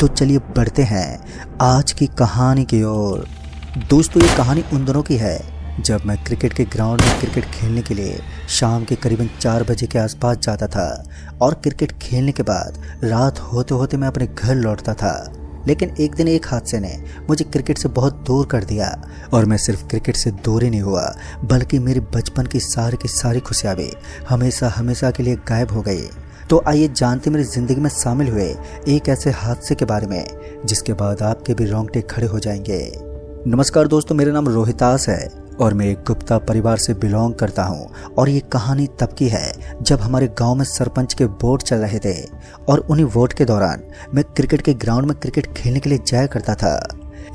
तो चलिए बढ़ते हैं आज की कहानी की ओर। दोस्तों, ये कहानी उन दिनों की है जब मैं क्रिकेट के ग्राउंड में क्रिकेट खेलने के लिए शाम के करीबन 4 बजे के आसपास जाता था और क्रिकेट खेलने के बाद रात होते होते मैं अपने घर लौटता था। लेकिन एक दिन एक हादसे ने मुझे क्रिकेट से बहुत दूर कर दिया और मैं सिर्फ क्रिकेट से दूर ही नहीं हुआ बल्कि मेरे बचपन की सारी खुशियाँ भी हमेशा हमेशा के लिए गायब हो गई। तो आइए जानते मेरी ज़िंदगी में शामिल हुए एक ऐसे हादसे के बारे में जिसके बाद आपके भी रोंगटे खड़े हो जाएंगे। नमस्कार दोस्तों, मेरा नाम रोहितास है और मैं एक गुप्ता परिवार से बिलोंग करता हूं। और ये कहानी तब की है जब हमारे गांव में सरपंच के वोट चल रहे थे और उन्हीं वोट के दौरान मैं क्रिकेट के ग्राउंड में क्रिकेट खेलने के लिए जाया करता था।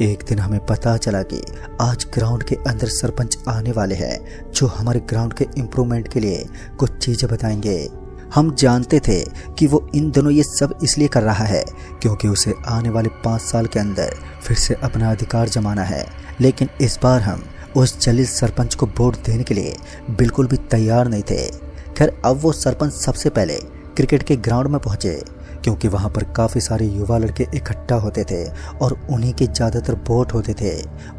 एक दिन हमें पता चला कि आज ग्राउंड के अंदर सरपंच आने वाले हैं जो हमारे ग्राउंड के इम्प्रूवमेंट के लिए कुछ चीज़ें बताएंगे। हम जानते थे कि वो इन दिनों ये सब इसलिए कर रहा है क्योंकि उसे आने वाले 5 साल के अंदर फिर से अपना अधिकार जमाना है। लेकिन इस बार हम उस जलील सरपंच को वोट देने के लिए बिल्कुल भी तैयार नहीं थे। खैर, अब वो सरपंच सबसे पहले क्रिकेट के ग्राउंड में पहुंचे क्योंकि वहां पर काफ़ी सारे युवा लड़के इकट्ठा होते थे और उन्हीं के ज़्यादातर वोट होते थे।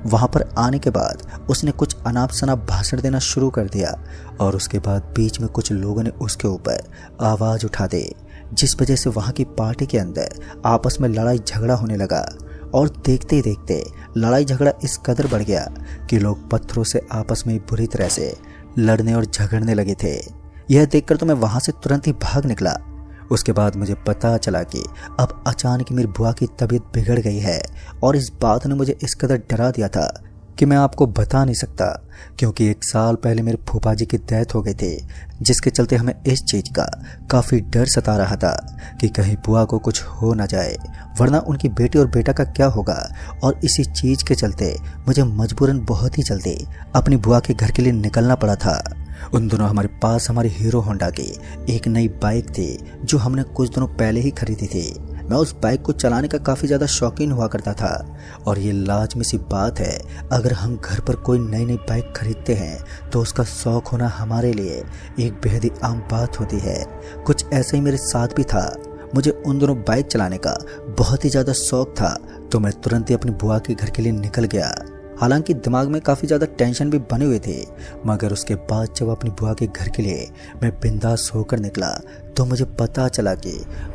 वहां पर आने के बाद उसने कुछ अनाप शनाप भाषण देना शुरू कर दिया और उसके बाद बीच में कुछ लोगों ने उसके ऊपर आवाज़ उठा दी, जिस वजह से वहां की पार्टी के अंदर आपस में लड़ाई झगड़ा होने लगा। और देखते ही देखते लड़ाई झगड़ा इस कदर बढ़ गया कि लोग पत्थरों से आपस में बुरी तरह से लड़ने और झगड़ने लगे थे। यह देखकर तो मैं वहां से तुरंत ही भाग निकला। उसके बाद मुझे पता चला कि अब अचानक मेरी बुआ की तबीयत बिगड़ गई है और इस बात ने मुझे इस कदर डरा दिया था कि मैं आपको बता नहीं सकता। क्योंकि 1 साल पहले मेरे फूफा जी की डेथ हो गई थी, जिसके चलते हमें इस चीज़ का काफ़ी डर सता रहा था कि कहीं बुआ को कुछ हो ना जाए, वरना उनकी बेटी और बेटा का क्या होगा। और इसी चीज़ के चलते मुझे मजबूरन बहुत ही जल्दी अपनी बुआ के घर के लिए निकलना पड़ा था। उन दिनों हमारे पास हमारी हीरो होंडा की एक नई बाइक थी जो हमने कुछ दिनों पहले ही खरीदी थी। मैं उस बाइक को चलाने का काफ़ी ज़्यादा शौकीन हुआ करता था और ये लाजमी सी बात है, अगर हम घर पर कोई नई बाइक खरीदते हैं तो उसका शौक होना हमारे लिए एक बेहद ही आम बात होती है। कुछ ऐसा ही मेरे साथ भी था। मुझे उन दिनों बाइक चलाने का बहुत ही ज़्यादा शौक था, तो मैं तुरंत ही अपनी बुआ के घर के लिए निकल गया। हालांकि दिमाग में काफ़ी ज़्यादा टेंशन भी बने हुए थे, मगर उसके बाद जब अपनी बुआ के घर के लिए मैं बिंदास होकर निकला तो मुझे पता चला कि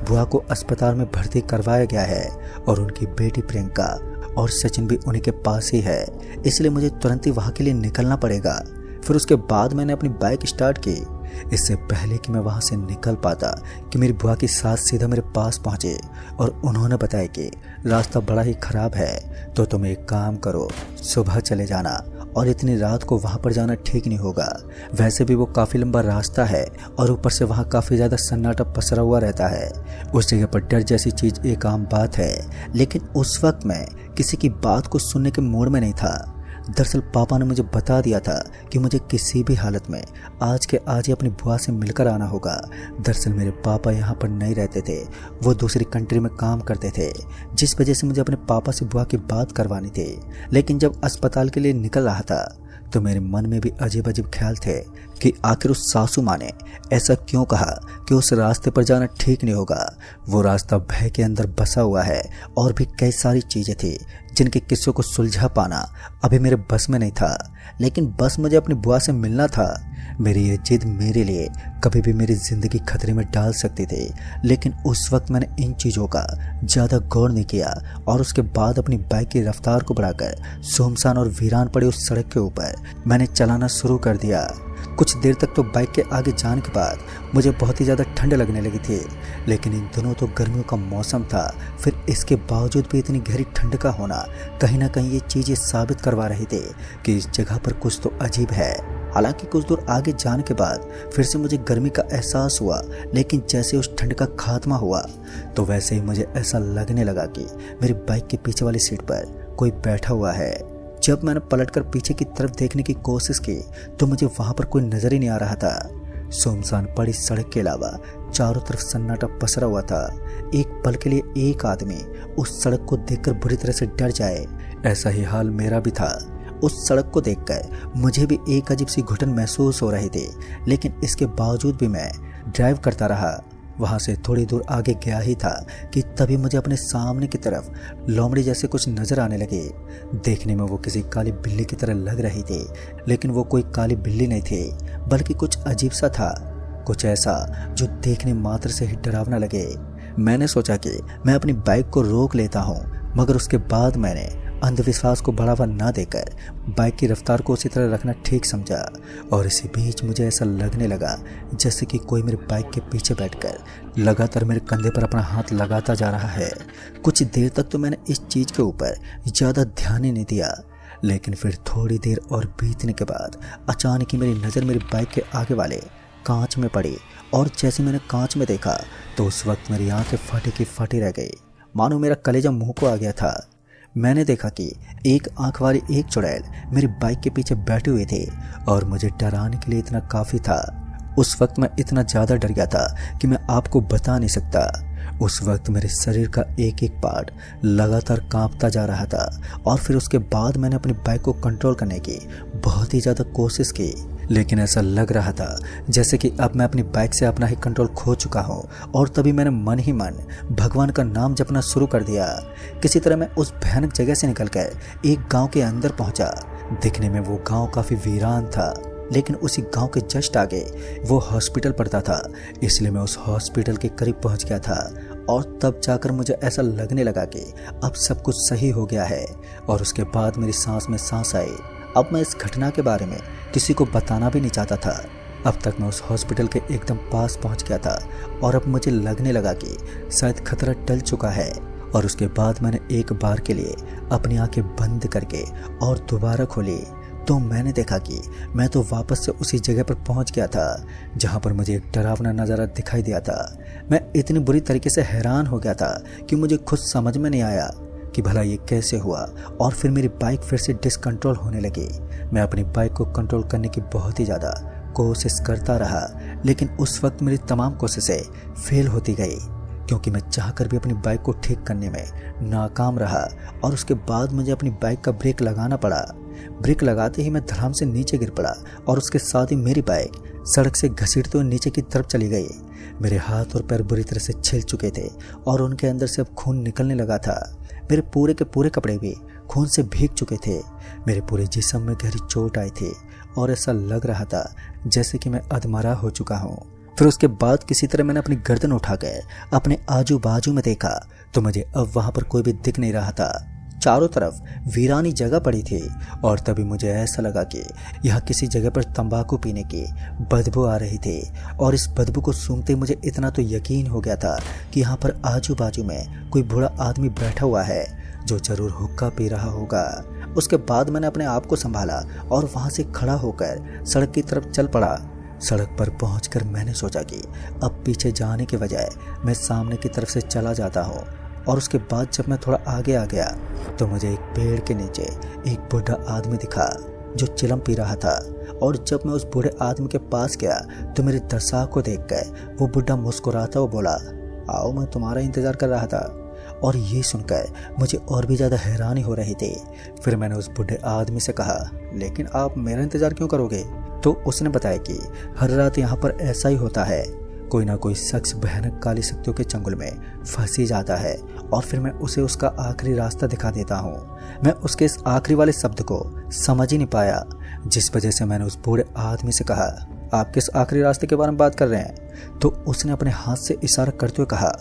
बुआ को अस्पताल में भर्ती करवाया गया है और उनकी बेटी प्रियंका और सचिन भी उन्हीं के पास ही है। इसलिए मुझे तुरंत ही वहाँ के लिए निकलना पड़ेगा। फिर उसके बाद मैंने अपनी बाइक स्टार्ट की। इससे पहले कि मैं वहाँ से निकल पाता कि मेरी बुआ की सास सीधा मेरे पास पहुँचे और उन्होंने बताया कि रास्ता बड़ा ही ख़राब है, तो तुम एक काम करो, सुबह चले जाना और इतनी रात को वहाँ पर जाना ठीक नहीं होगा। वैसे भी वो काफ़ी लंबा रास्ता है और ऊपर से वहाँ काफ़ी ज़्यादा सन्नाटा पसरा हुआ रहता है। उस जगह पर डर जैसी चीज़ एक आम बात है। लेकिन उस वक्त मैं किसी की बात को सुनने के मूड में नहीं था। दरअसल पापा ने मुझे बता दिया था कि मुझे किसी भी हालत में आज के आज ही अपनी बुआ से मिलकर आना होगा। दरअसल मेरे पापा यहाँ पर नहीं रहते थे, वो दूसरी कंट्री में काम करते थे, जिस वजह से मुझे अपने पापा से बुआ की बात करवानी थी। लेकिन जब अस्पताल के लिए निकल रहा था तो मेरे मन में भी अजीब अजीब ख्याल थे कि आखिर उस सासू माँ ने ऐसा क्यों कहा कि उस रास्ते पर जाना ठीक नहीं होगा। वो रास्ता भय के अंदर बसा हुआ है और भी कई सारी चीज़ें थी जिनके किस्सों को सुलझा पाना अभी मेरे बस में नहीं था। लेकिन बस मुझे अपनी बुआ से मिलना था। मेरी ये जिद मेरे लिए कभी भी मेरी ज़िंदगी खतरे में डाल सकती थी। लेकिन उस वक्त मैंने इन चीज़ों का ज़्यादा गौर नहीं किया और उसके बाद अपनी बाइक की रफ्तार को बढ़ाकर सुनसान और वीरान पड़ी उस सड़क के ऊपर मैंने चलाना शुरू कर दिया। कुछ देर तक तो बाइक के आगे जाने के बाद मुझे बहुत ही ज़्यादा ठंड लगने लगी थी। लेकिन इन दिनों तो गर्मियों का मौसम था, फिर इसके बावजूद भी इतनी गहरी ठंड का होना कहीं ना कहीं ये चीज़ें साबित करवा रही थी कि इस जगह पर कुछ तो अजीब है। हालांकि कुछ दूर आगे जाने के बाद फिर से मुझे गर्मी का एहसास हुआ, लेकिन जैसे उस ठंड का खात्मा हुआ तो वैसे ही मुझे ऐसा लगने लगा कि मेरी बाइक के पीछे वाली सीट पर कोई बैठा हुआ है। जब मैंने पलटकर पीछे की तरफ देखने की कोशिश की तो मुझे वहां पर कोई नजर ही नहीं आ रहा था। सुनसान पड़ी सड़क के अलावा चारों तरफ सन्नाटा पसरा हुआ था। एक पल के लिए एक आदमी उस सड़क को देखकर बुरी तरह से डर जाए, ऐसा ही हाल मेरा भी था। उस सड़क को देखकर मुझे भी एक अजीब सी घुटन महसूस हो रही थी, लेकिन इसके बावजूद भी मैं ड्राइव करता रहा। वहाँ से थोड़ी दूर आगे गया ही था कि तभी मुझे अपने सामने की तरफ लोमड़ी जैसे कुछ नजर आने लगे। देखने में वो किसी काली बिल्ली की तरह लग रही थी, लेकिन वो कोई काली बिल्ली नहीं थी, बल्कि कुछ अजीब सा था, कुछ ऐसा जो देखने मात्र से ही डरावना लगे। मैंने सोचा कि मैं अपनी बाइक को रोक लेता हूँ, मगर उसके बाद मैंने अंधविश्वास को बढ़ावा न देकर बाइक की रफ्तार को उसी तरह रखना ठीक समझा। और इसी बीच मुझे ऐसा लगने लगा जैसे कि कोई मेरी बाइक के पीछे बैठकर लगातार मेरे कंधे पर अपना हाथ लगाता जा रहा है। कुछ देर तक तो मैंने इस चीज़ के ऊपर ज़्यादा ध्यान ही नहीं दिया, लेकिन फिर थोड़ी देर और बीतने के बाद अचानक ही मेरी नज़र मेरी बाइक के आगे वाले कांच में पड़ी। और जैसे मैंने कांच में देखा तो उस वक्त मेरी आंखें फटी की फटी रह गई, मानो मेरा कलेजा मुंह को आ गया था। मैंने देखा कि एक आंख वाली एक चुड़ैल मेरी बाइक के पीछे बैठे हुए थे और मुझे डराने के लिए इतना काफ़ी था। उस वक्त मैं इतना ज़्यादा डर गया था कि मैं आपको बता नहीं सकता। उस वक्त मेरे शरीर का एक एक पार्ट लगातार कांपता जा रहा था। और फिर उसके बाद मैंने अपनी बाइक को कंट्रोल करने की बहुत ही ज़्यादा कोशिश की, लेकिन ऐसा लग रहा था जैसे कि अब मैं अपनी बाइक से अपना ही कंट्रोल खो चुका हूँ। और तभी मैंने मन ही मन भगवान का नाम जपना शुरू कर दिया। किसी तरह मैं उस भयानक जगह से निकलकर एक गांव के अंदर पहुंचा। दिखने में वो गांव काफ़ी वीरान था, लेकिन उसी गांव के जस्ट आगे वो हॉस्पिटल पड़ता था, इसलिए मैं उस हॉस्पिटल के करीब पहुंच गया था। और तब जाकर मुझे ऐसा लगने लगा कि अब सब कुछ सही हो गया है। और उसके बाद मेरी सांस में सांस आई। अब मैं इस घटना के बारे में किसी को बताना भी नहीं चाहता था। अब तक मैं उस हॉस्पिटल के एकदम पास पहुंच गया था और अब मुझे लगने लगा कि शायद खतरा टल चुका है। और उसके बाद मैंने एक बार के लिए अपनी आंखें बंद करके और दोबारा खोली तो मैंने देखा कि मैं तो वापस से उसी जगह पर पहुंच गया था जहां पर मुझे एक डरावना नज़ारा दिखाई दिया था। मैं इतनी बुरी तरीके से हैरान हो गया था कि मुझे खुद समझ में नहीं आया कि भला ये कैसे हुआ। और फिर मेरी बाइक फिर से डिसकंट्रोल होने लगी। मैं अपनी बाइक को कंट्रोल करने की बहुत ही ज़्यादा कोशिश करता रहा, लेकिन उस वक्त मेरी तमाम कोशिशें फेल होती गई क्योंकि मैं चाहकर भी अपनी बाइक को ठीक करने में नाकाम रहा। और उसके बाद मुझे अपनी बाइक का ब्रेक लगाना पड़ा। ब्रेक लगाते ही मैं धड़ाम से नीचे गिर पड़ा और उसके साथ ही मेरी बाइक सड़क से घसीटते हुए नीचे की तरफ चली गई। मेरे हाथ और पैर बुरी तरह से छिल चुके थे और उनके अंदर से अब खून निकलने लगा था। मेरे पूरे के पूरे कपड़े भी खून से भीग चुके थे। मेरे पूरे जिस्म में गहरी चोट आई थी और ऐसा लग रहा था जैसे कि मैं अधमरा हो चुका हूँ। फिर उसके बाद किसी तरह मैंने अपनी गर्दन उठाकर अपने आजू बाजू में देखा तो मुझे अब वहाँ पर कोई भी दिख नहीं रहा था। चारों तरफ वीरानी जगह पड़ी थी और तभी मुझे ऐसा लगा कि यहाँ किसी जगह पर तंबाकू पीने की बदबू आ रही थी। और इस बदबू को सूंघते मुझे इतना तो यकीन हो गया था कि यहाँ पर आजू बाजू में कोई बूढ़ा आदमी बैठा हुआ है जो जरूर हुक्का पी रहा होगा। उसके बाद मैंने अपने आप को संभाला और वहाँ से खड़ा होकर सड़क की तरफ चल पड़ा। सड़क पर पहुंचकर मैंने सोचा कि अब पीछे जाने के बजाय मैं सामने की तरफ से चला जाता हूँ। और उसके बाद जब मैं थोड़ा आगे आ गया तो मुझे एक पेड़ के नीचे एक बूढ़ा आदमी दिखा जो चिलम पी रहा था। और जब मैं उस बूढ़े आदमी के पास गया तो मेरे दशा को देखकर वो बूढ़ा मुस्कुराता हुआ बोला, आओ, मैं तुम्हारा इंतज़ार कर रहा था। और ये सुनकर मुझे और भी ज़्यादा हैरानी हो रही थी। फिर मैंने उस बूढ़े आदमी से कहा, लेकिन आप मेरा इंतज़ार क्यों करोगे? तो उसने बताया कि हर रात यहाँ पर ऐसा ही होता है, कोई ना कोई शख्स भयानक काली शक्तियों के चंगुल में फंसी जाता है और फिर मैं उसे उसका आखिरी रास्ता दिखा देता हूँ। मैं उसके इस आखिरी वाले शब्द को समझ ही नहीं पाया, जिस वजह से मैंने उस बूढ़े आदमी से कहा, आप किस आखिरी रास्ते के बारे में बात कर रहे हैं? तो उसने अपने हाथ से इशारा करते हुए कहा,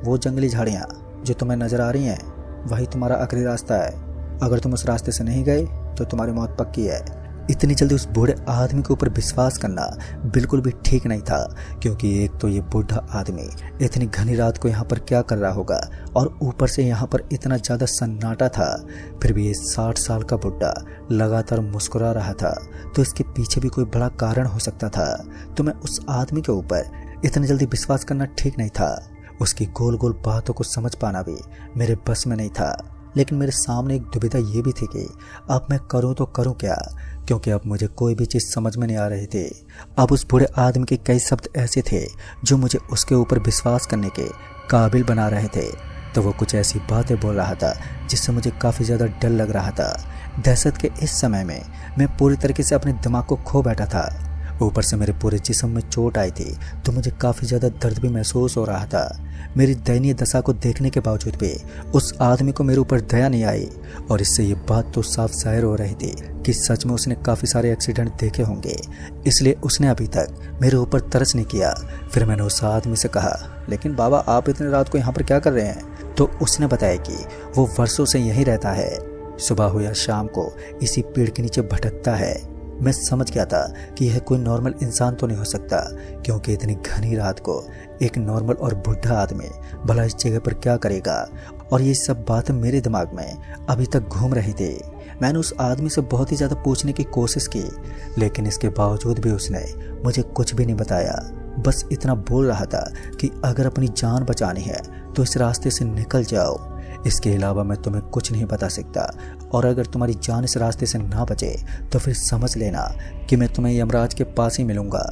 वो जंगली झाड़ियाँ जो तुम्हें नजर आ रही हैं वही तुम्हारा आखिरी रास्ता है। अगर तुम उस रास्ते से नहीं गए तो तुम्हारी मौत पक्की है। इतनी जल्दी उस बूढ़े आदमी के ऊपर विश्वास करना बिल्कुल भी ठीक नहीं था, क्योंकि एक तो ये बूढ़ा आदमी इतनी घनी रात को यहाँ पर क्या कर रहा होगा और ऊपर से यहाँ पर इतना ज़्यादा सन्नाटा था। फिर भी ये 60 साल का बुढ़ा लगातार मुस्कुरा रहा था, तो इसके पीछे भी कोई बड़ा कारण हो सकता था। तो मैं उस आदमी के ऊपर इतनी जल्दी विश्वास करना ठीक नहीं था। उसकी गोल गोल बातों को समझ पाना भी मेरे बस में नहीं था। लेकिन मेरे सामने एक दुविधा ये भी थी कि अब मैं करूं तो करूं क्या, क्योंकि अब मुझे कोई भी चीज़ समझ में नहीं आ रही थी। अब उस बूढ़े आदमी के कई शब्द ऐसे थे जो मुझे उसके ऊपर विश्वास करने के काबिल बना रहे थे। तो वो कुछ ऐसी बातें बोल रहा था जिससे मुझे काफ़ी ज़्यादा डर लग रहा था। दहशत के इस समय में मैं पूरी तरीके से अपने दिमाग को खो बैठा था। ऊपर से मेरे पूरे जिस्म में चोट आई थी तो मुझे काफ़ी ज़्यादा दर्द भी महसूस हो रहा था। मेरी दयनीय दशा को देखने के बावजूद भी उस आदमी को मेरे ऊपर दया नहीं आई और इससे ये बात तो साफ जाहिर हो रही थी कि सच में उसने काफ़ी सारे एक्सीडेंट देखे होंगे, इसलिए उसने अभी तक मेरे ऊपर तरस नहीं किया। फिर मैंने उस आदमी से कहा, लेकिन बाबा आप इतनी रात को यहाँ पर क्या कर रहे हैं? तो उसने बताया कि वो वर्षों से यहीं रहता है, सुबह हो या शाम को इसी पेड़ के नीचे भटकता है। मैं समझ गया था कि यह कोई नॉर्मल इंसान तो नहीं हो सकता, क्योंकि इतनी घनी रात को एक नॉर्मल और बुढ़ा आदमी भला इस जगह पर क्या करेगा। और ये सब बातें मेरे दिमाग में अभी तक घूम रही थी। मैंने उस आदमी से बहुत ही ज़्यादा पूछने की कोशिश की, लेकिन इसके बावजूद भी उसने मुझे कुछ भी नहीं बताया। बस इतना बोल रहा था कि अगर अपनी जान बचानी है तो इस रास्ते से निकल जाओ, इसके अलावा मैं तुम्हें कुछ नहीं बता सकता, और अगर तुम्हारी जान इस रास्ते से ना बचे तो फिर समझ लेना कि मैं तुम्हें यमराज के पास ही मिलूंगा।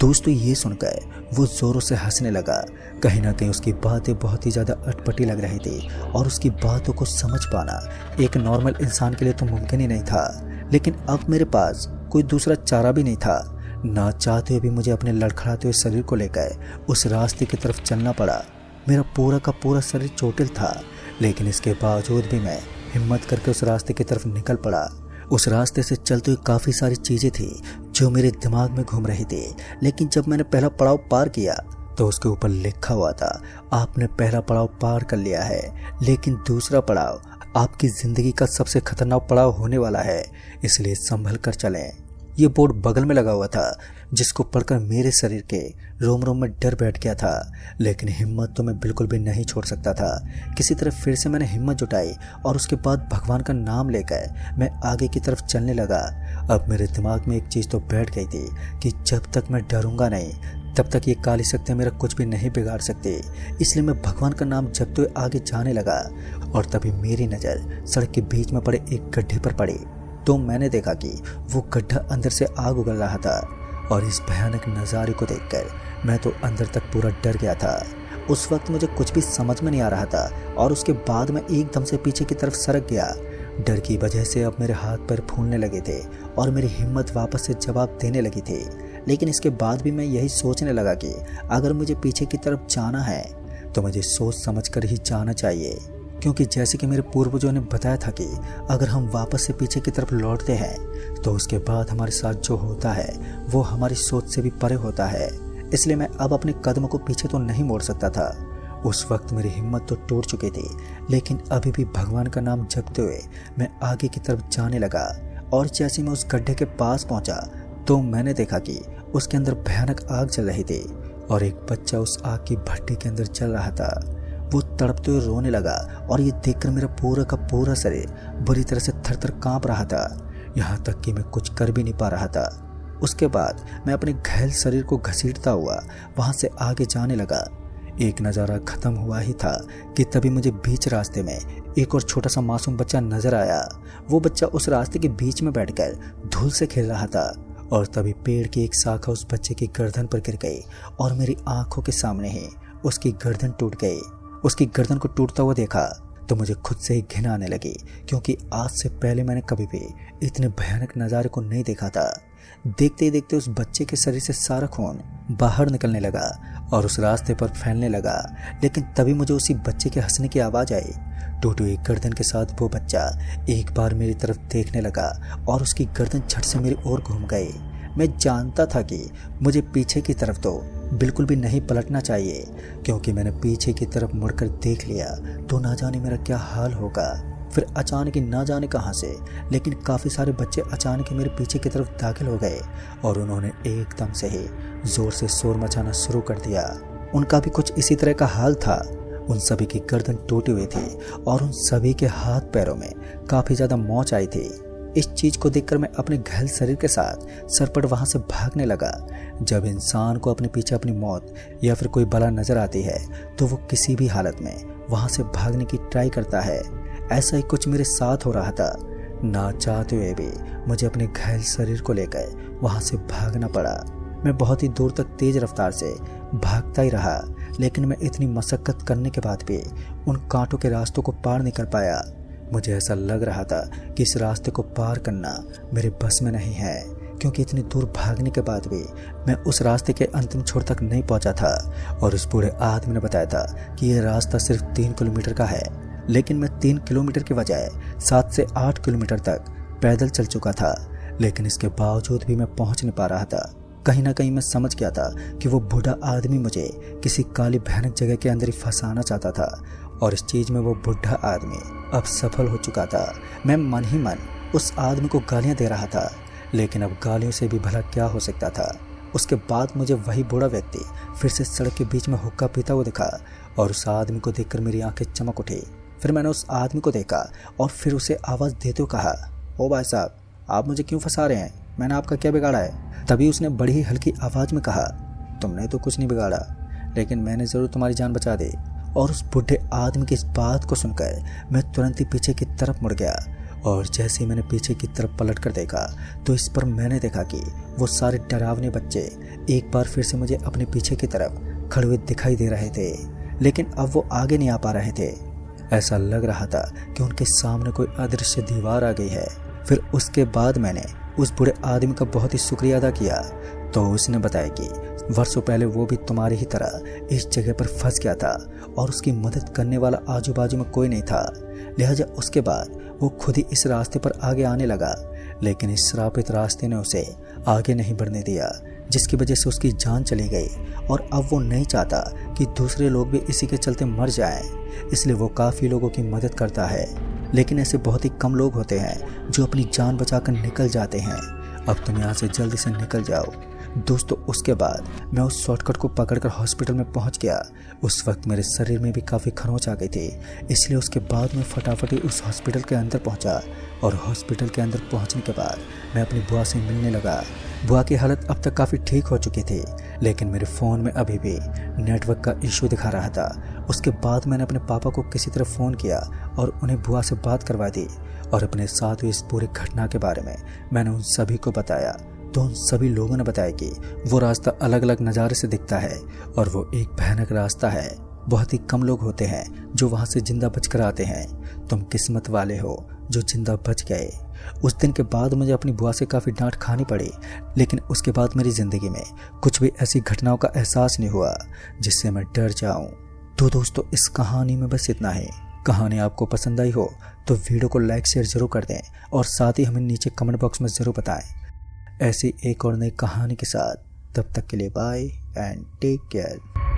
दोस्तों ये सुनकर वो ज़ोरों से हंसने लगा। कहीं ना कहीं उसकी बातें बहुत ही ज़्यादा अटपटी लग रही थी और उसकी बातों को समझ पाना एक नॉर्मल इंसान के लिए तो मुमकिन ही नहीं था। लेकिन अब मेरे पास कोई दूसरा चारा भी नहीं था। ना चाहते हुए भी मुझे अपने लड़खड़ाते हुए शरीर को लेकर उस रास्ते की तरफ चलना पड़ा। मेरा पूरा का पूरा शरीर चोटिल था, लेकिन इसके बावजूद भी मैं हिम्मत करके उस रास्ते की तरफ निकल पड़ा। उस रास्ते से चलते हुए काफ़ी सारी चीज़ें थी जो मेरे दिमाग में घूम रही थी, लेकिन जब मैंने पहला पड़ाव पार किया तो उसके ऊपर लिखा हुआ था, आपने पहला पड़ाव पार कर लिया है, लेकिन दूसरा पड़ाव आपकी ज़िंदगी का सबसे खतरनाक पड़ाव होने वाला है, इसलिए संभल कर चलें। ये बोर्ड बगल में लगा हुआ था, जिसको पढ़कर मेरे शरीर के रोम रोम में डर बैठ गया था, लेकिन हिम्मत तो मैं बिल्कुल भी नहीं छोड़ सकता था। किसी तरह फिर से मैंने हिम्मत जुटाई और उसके बाद भगवान का नाम लेकर मैं आगे की तरफ चलने लगा। अब मेरे दिमाग में एक चीज़ तो बैठ गई थी कि जब तक मैं डरूंगा नहीं तब तक ये काली शक्तियाँ मेरा कुछ भी नहीं बिगाड़ सकती। इसलिए मैं भगवान का नाम जपते हुए आगे जाने लगा और तभी मेरी नज़र सड़क के बीच में पड़े एक गड्ढे पर पड़ी। तो मैंने देखा कि वो गड्ढा अंदर से आग उगल रहा था और इस भयानक नज़ारे को देखकर मैं तो अंदर तक पूरा डर गया था। उस वक्त मुझे कुछ भी समझ में नहीं आ रहा था और उसके बाद मैं एकदम से पीछे की तरफ सरक गया। डर की वजह से अब मेरे हाथ पैर फूलने लगे थे और मेरी हिम्मत वापस से जवाब देने लगी थी। लेकिन इसके बाद भी मैं यही सोचने लगा कि अगर मुझे पीछे की तरफ जाना है तो मुझे सोच समझ कर ही जाना चाहिए, क्योंकि जैसे कि मेरे पूर्वजों ने बताया था कि अगर हम वापस से पीछे की तरफ लौटते हैं तो उसके बाद हमारे साथ जो होता है वो हमारी सोच से भी परे होता है। इसलिए मैं अब अपने कदमों को पीछे तो नहीं मोड़ सकता था। उस वक्त मेरी हिम्मत तो टूट चुकी थी, लेकिन अभी भी भगवान का नाम जपते हुए मैं आगे की तरफ जाने लगा। और जैसे मैं उस गड्ढे के पास पहुंचा तो मैंने देखा कि उसके अंदर भयानक आग जल रही थी और एक बच्चा उस आग की भट्टी के अंदर जल रहा था। वो तड़पते हुए रोने लगा और ये देखकर मेरा पूरा का पूरा शरीर बुरी तरह से थर-थर कांप रहा था, यहाँ तक कि मैं कुछ कर भी नहीं पा रहा था। उसके बाद मैं अपने घायल शरीर को घसीटता हुआ वहाँ से आगे जाने लगा। एक नज़ारा ख़त्म हुआ ही था कि तभी मुझे बीच रास्ते में एक और छोटा सा मासूम बच्चा नजर आया। वो बच्चा उस रास्ते के बीच में बैठकर धूल से खेल रहा था और तभी पेड़ की एक शाखा उस बच्चे की गर्दन पर गिर गई और मेरी आंखों के सामने ही उसकी गर्दन टूट गई। उसकी गर्दन को टूटता हुआ देखा तो मुझे खुद से ही घिन आने लगी, क्योंकि आज से पहले मैंने कभी भी इतने भयानक नज़ारे को नहीं देखा था। देखते ही देखते उस बच्चे के शरीर से सारा खून बाहर निकलने लगा और उस रास्ते पर फैलने लगा। लेकिन तभी मुझे उसी बच्चे के हंसने की आवाज़ आई। टूटी हुई गर्दन के साथ वो बच्चा एक बार मेरी तरफ देखने लगा और उसकी गर्दन झट से मेरी ओर घूम गई। मैं जानता था कि मुझे पीछे की तरफ तो बिल्कुल भी नहीं पलटना चाहिए, क्योंकि मैंने पीछे की तरफ मुड़कर देख लिया तो ना जाने मेरा क्या हाल होगा। फिर अचानक ही ना जाने कहाँ से लेकिन काफ़ी सारे बच्चे अचानक ही मेरे पीछे की तरफ दाखिल हो गए और उन्होंने एकदम से ही ज़ोर से शोर मचाना शुरू कर दिया। उनका भी कुछ इसी तरह का हाल था। उन सभी की गर्दन टूटी हुई थी और उन सभी के हाथ पैरों में काफ़ी ज़्यादा मोच आई थी। इस चीज़ को देखकर मैं अपने घायल शरीर के साथ सरपट वहाँ से भागने लगा। जब इंसान को अपने पीछे अपनी मौत या फिर कोई बला नज़र आती है तो वो किसी भी हालत में वहाँ से भागने की ट्राई करता है। ऐसा ही कुछ मेरे साथ हो रहा था। ना चाहते हुए भी मुझे अपने घायल शरीर को लेकर वहाँ से भागना पड़ा। मैं बहुत ही दूर तक तेज़ रफ्तार से भागता ही रहा, लेकिन मैं इतनी मशक्क़त करने के बाद भी उन कांटों के रास्तों को पार नहीं कर पाया। मुझे ऐसा लग रहा था कि इस रास्ते को पार करना मेरे बस में नहीं है, क्योंकि इतनी दूर भागने के बाद भी मैं उस रास्ते के अंतिम छोर तक नहीं पहुंचा था। और उस बूढ़े आदमी ने बताया था कि यह रास्ता सिर्फ 3 किलोमीटर का है, लेकिन मैं 3 किलोमीटर के बजाय 7 से 8 किलोमीटर तक पैदल चल चुका था। लेकिन इसके बावजूद भी मैं पहुंच नहीं पा रहा था। कहीं ना कहीं मैं समझ गया था कि वो बूढ़ा आदमी मुझे किसी काली भयानक जगह के अंदर ही फंसाना चाहता था, और इस चीज में वो बूढ़ा आदमी अब सफल हो चुका था। मैं मन ही मन उस आदमी को गालियां दे रहा था, लेकिन अब गालियों से भी भला क्या हो सकता था। उसके बाद मुझे वही बूढ़ा व्यक्ति फिर से सड़क के बीच में हुक्का पीता हुआ दिखा, और उस आदमी को देखकर मेरी आंखें चमक उठी। फिर मैंने उस आदमी को देखा और फिर उसे आवाज़ देते हुए कहा, ओ भाई साहब, आप मुझे क्यों फंसा रहे हैं? मैंने आपका क्या बिगाड़ा है? तभी उसने बड़ी ही हल्की आवाज़ में कहा, तुमने तो कुछ नहीं बिगाड़ा, लेकिन मैंने ज़रूर तुम्हारी जान बचा दी। और उस बूढ़े आदमी की इस बात को सुनकर मैं तुरंत ही पीछे की तरफ मुड़ गया, और जैसे ही मैंने पीछे की तरफ पलट कर देखा तो इस पर मैंने देखा कि वो सारे डरावने बच्चे एक बार फिर से मुझे अपने पीछे की तरफ खड़े हुए दिखाई दे रहे थे, लेकिन अब वो आगे नहीं आ पा रहे थे। ऐसा लग रहा था कि उनके सामने कोई अदृश्य दीवार आ गई है। फिर उसके बाद मैंने उस बूढ़े आदमी का बहुत ही शुक्रिया अदा किया, तो उसने बताया कि वर्षों पहले वो भी तुम्हारी ही तरह इस जगह पर फंस गया था और उसकी मदद करने वाला आजू बाजू में कोई नहीं था। लिहाजा उसके बाद वो खुद ही इस रास्ते पर आगे आने लगा, लेकिन इस श्रापित रास्ते ने उसे आगे नहीं बढ़ने दिया, जिसकी वजह से उसकी जान चली गई। और अब वो नहीं चाहता कि दूसरे लोग भी इसी के चलते मर जाएं, इसलिए वो काफ़ी लोगों की मदद करता है, लेकिन ऐसे बहुत ही कम लोग होते हैं जो अपनी जान बचाकर निकल जाते हैं। अब तुम यहाँ से जल्दी से निकल जाओ। दोस्तों, उसके बाद मैं उस शॉर्टकट को पकड़कर हॉस्पिटल में पहुंच गया। उस वक्त मेरे शरीर में भी काफ़ी खरोंच आ गई थी, इसलिए उसके बाद मैं फटाफट ही उस हॉस्पिटल के अंदर पहुंचा। और हॉस्पिटल के अंदर पहुंचने के बाद मैं अपनी बुआ से मिलने लगा। बुआ की हालत अब तक काफ़ी ठीक हो चुकी थी, लेकिन मेरे फ़ोन में अभी भी नेटवर्क का इशू दिखा रहा था। उसके बाद मैंने अपने पापा को किसी तरह फ़ोन किया और उन्हें बुआ से बात करवा दी, और अपने साथ हुई इस पूरी घटना के बारे में मैंने उन सभी को बताया। तो उन सभी लोगों ने बताया कि वो रास्ता अलग अलग नज़ारे से दिखता है और वो एक भयानक रास्ता है। बहुत ही कम लोग होते हैं जो वहाँ से जिंदा बचकर आते हैं। तुम किस्मत वाले हो जो जिंदा बच गए। उस दिन के बाद मुझे अपनी बुआ से काफ़ी डांट खानी पड़ी, लेकिन उसके बाद मेरी ज़िंदगी में कुछ भी ऐसी घटनाओं का एहसास नहीं हुआ जिससे मैं डर जाऊं। तो दोस्तों, इस कहानी में बस इतना ही। कहानी आपको पसंद आई हो तो वीडियो को लाइक शेयर जरूर कर दें, और साथ ही हमें नीचे कमेंट बॉक्स में ज़रूर बताएं ऐसी एक और नई कहानी के साथ। तब तक के लिए बाय एंड टेक केयर।